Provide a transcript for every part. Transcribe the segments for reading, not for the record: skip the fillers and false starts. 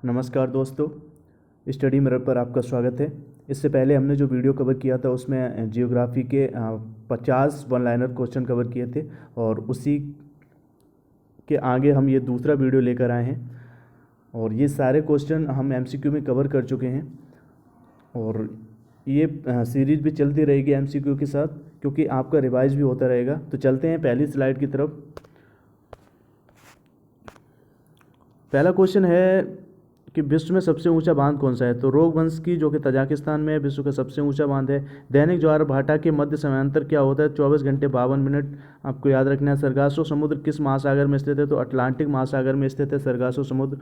नमस्कार दोस्तों, study mirror पर आपका स्वागत है। इससे पहले हमने जो वीडियो कवर किया था उसमें जियोग्राफी के 50 वन लाइनर क्वेश्चन कवर किए थे और उसी के आगे हम ये दूसरा वीडियो लेकर आए हैं और ये सारे क्वेश्चन हम एमसीक्यू में कवर कर चुके हैं और ये सीरीज भी चलती रहेगी एमसीक्यू के साथ, क्योंकि आपका रिवाइज भी होता रहेगा। तो चलते हैं पहली स्लाइड की तरफ। पहला क्वेश्चन है कि विश्व में सबसे ऊंचा बांध कौन सा है। तो रोगवंश जो कि तजाकिस्तान में विश्व का सबसे ऊंचा बांध है। दैनिक ज्वार भाटा के मध्य समयांतर क्या होता है? 24 घंटे 52 मिनट। आपको याद रखना है। सरगासो समुद्र किस महासागर में स्थित है? तो अटलांटिक महासागर में स्थित है सरगासो समुद्र।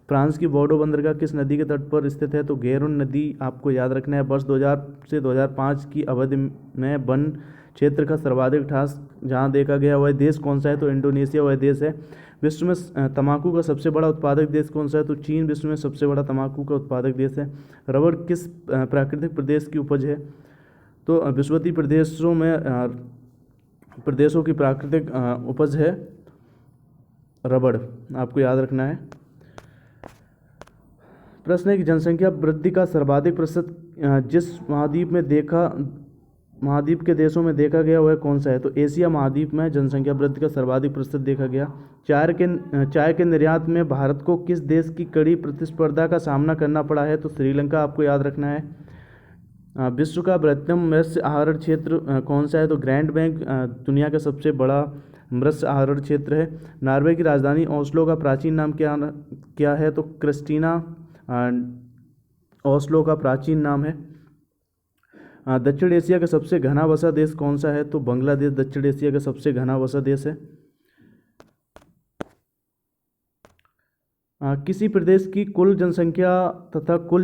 फ्रांस की बोर्डो बंदरगाह किस नदी के तट पर स्थित है? तो गेरोन नदी आपको याद रखना है। वर्ष 2000 से 2005 की अवधि में वन क्षेत्र का सर्वाधिक ह्रास जहाँ देखा गया वह देश कौन सा है? तो इंडोनेशिया वह देश है। विश्व में तंबाकू का सबसे बड़ा उत्पादक देश कौन सा है? तो चीन विश्व में सबसे बड़ा तंबाकू का उत्पादक देश है। रबड़ किस प्राकृतिक प्रदेश की उपज है? तो विषुवतीय प्रदेशों की प्राकृतिक उपज है रबड़, आपको याद रखना है। प्रश्न है कि जनसंख्या वृद्धि का सर्वाधिक प्रतिशत जिस महाद्वीप के देशों में देखा गया वह कौन सा है? तो एशिया महाद्वीप में जनसंख्या वृद्धि का सर्वाधिक प्रतिशत देखा गया। चाय के निर्यात में भारत को किस देश की कड़ी प्रतिस्पर्धा का सामना करना पड़ा है? तो श्रीलंका, आपको याद रखना है। विश्व का बृहत्तम मत्स्य आहरण क्षेत्र कौन सा है? तो ग्रैंड बैंक दुनिया का सबसे बड़ा मत्स्य आहरण क्षेत्र है। नॉर्वे की राजधानी ओस्लो का प्राचीन नाम क्या है? तो क्रिस्टीना ओस्लो का प्राचीन नाम है। दक्षिण एशिया का सबसे घना वसा देश कौन सा है? तो बांग्लादेश दक्षिण एशिया का सबसे घना वसा देश है। किसी प्रदेश की कुल जनसंख्या तथा कुल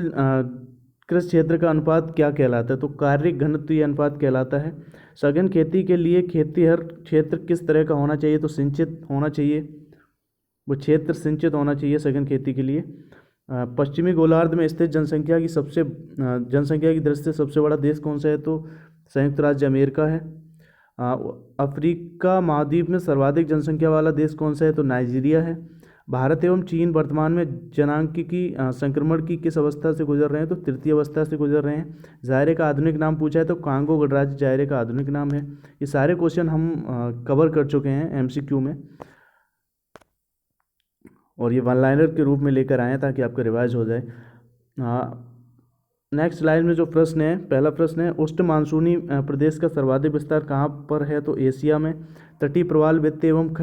कृषि क्षेत्र का अनुपात क्या कहलाता है? तो कार्य घनत्व अनुपात कहलाता है। सघन खेती के लिए खेतीहर क्षेत्र किस तरह का होना चाहिए? तो सिंचित होना चाहिए, वो क्षेत्र सिंचित होना चाहिए सघन खेती के लिए। पश्चिमी गोलार्ध में स्थित जनसंख्या की दृष्टि से सबसे बड़ा देश कौन सा है? तो संयुक्त राज्य अमेरिका है। अफ्रीका महाद्वीप में सर्वाधिक जनसंख्या वाला देश कौन सा है? तो नाइजीरिया है। भारत एवं चीन वर्तमान में जनांगीकी संक्रमण की किस अवस्था से गुजर रहे हैं? तो तृतीय अवस्था से गुजर रहे हैं। जायरे का आधुनिक नाम पूछा है तो कांगो गणराज्य जायरे का आधुनिक नाम है। ये सारे क्वेश्चन हम कवर कर चुके हैं एमसीक्यू में और ये वन लाइनर के रूप में लेकर आए हैं ताकि आपका रिवाइज हो जाए। नेक्स्ट स्लाइड में जो प्रश्न है, पहला प्रश्न है उष्ण मानसूनी प्रदेश का सर्वाधिक विस्तार कहाँ पर है? तो एशिया में। तटीय प्रवाल वित्त एवं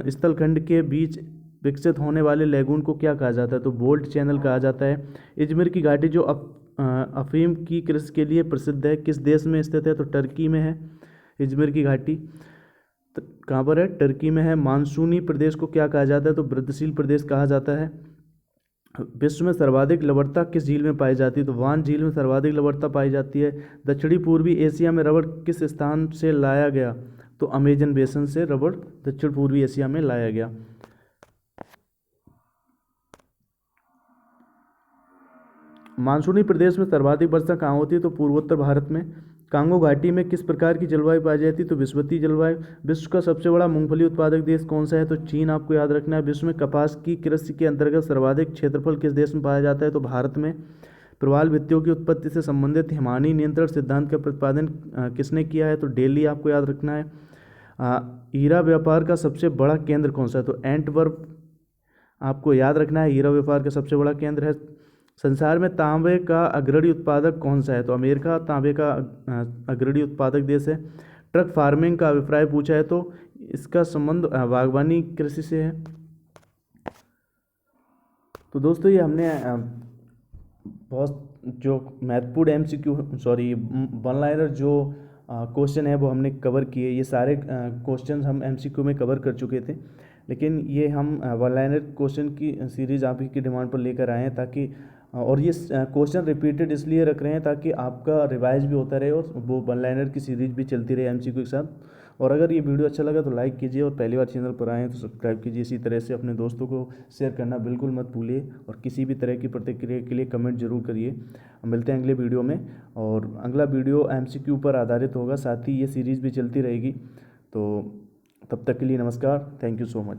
स्थल खंड के बीच विकसित होने वाले लैगून को क्या कहा जाता है? तो बोल्ट चैनल कहा जाता है। इजमिर की घाटी जो अफीम की कृषि के लिए प्रसिद्ध है किस देश में स्थित है? तो टर्की में है इजमिर की घाटी। कहाँ पर है? टर्की में है। मानसूनी प्रदेश को क्या कहा जाता है? तो वृद्धिशील प्रदेश कहा जाता है। विश्व में सर्वाधिक लवणता किस झील में पाई जाती है? तो वान झील में सर्वाधिक लवणता पाई जाती है। दक्षिणी पूर्वी एशिया में रबड़ किस स्थान से लाया गया? तो अमेजन बेसन से रबड़ दक्षिण पूर्वी एशिया में लाया गया। मानसूनी प्रदेश में सर्वाधिक वर्षा कहाँ होती है? तो पूर्वोत्तर भारत में। कांगो घाटी में किस प्रकार की जलवायु पाई जाती है? तो विषुवतीय जलवायु। विश्व का सबसे बड़ा मूंगफली उत्पादक देश कौन सा है? तो चीन, आपको याद रखना है। विश्व में कपास की कृषि के अंतर्गत सर्वाधिक क्षेत्रफल किस देश में पाया जाता है? तो भारत में। प्रवाल भित्तियों की उत्पत्ति से संबंधित हिमानी नियंत्रण सिद्धांत का प्रतिपादन किसने किया है? तो दिल्ली, आपको याद रखना है। हीरा व्यापार का सबसे बड़ा केंद्र कौन सा है? तो एंटवर्प, आपको याद रखना है। हीरा व्यापार का सबसे बड़ा केंद्र है। संसार में तांबे का अग्रणी उत्पादक कौन सा है? तो अमेरिका तांबे का अग्रणी उत्पादक देश है। ट्रक फार्मिंग का अभिप्राय पूछा है तो इसका संबंध बागवानी कृषि से है। तो दोस्तों ये हमने बहुत जो महत्वपूर्ण वन लाइनर जो क्वेश्चन है वो हमने कवर किए। ये सारे क्वेश्चन हम एमसीक्यू में कवर कर चुके थे, लेकिन ये हम वन लाइनर क्वेश्चन की सीरीज़ आप ही की डिमांड पर लेकर आए हैं ताकि और ये क्वेश्चन रिपीटेड इसलिए रख रहे हैं ताकि आपका रिवाइज भी होता रहे और वो वन लाइनर की सीरीज भी चलती रहे एमसीक्यू के साथ। और अगर ये वीडियो अच्छा लगा तो लाइक कीजिए और पहली बार चैनल पर आए हैं तो सब्सक्राइब कीजिए। इसी तरह से अपने दोस्तों को शेयर करना बिल्कुल मत भूलिए और किसी भी तरह की प्रतिक्रिया के लिए कमेंट जरूर करिए। मिलते हैं अगले वीडियो में और अगला वीडियो एमसीक्यू पर आधारित होगा, साथ ही ये सीरीज़ भी चलती रहेगी। तो तब तक के लिए नमस्कार, थैंक यू सो मच।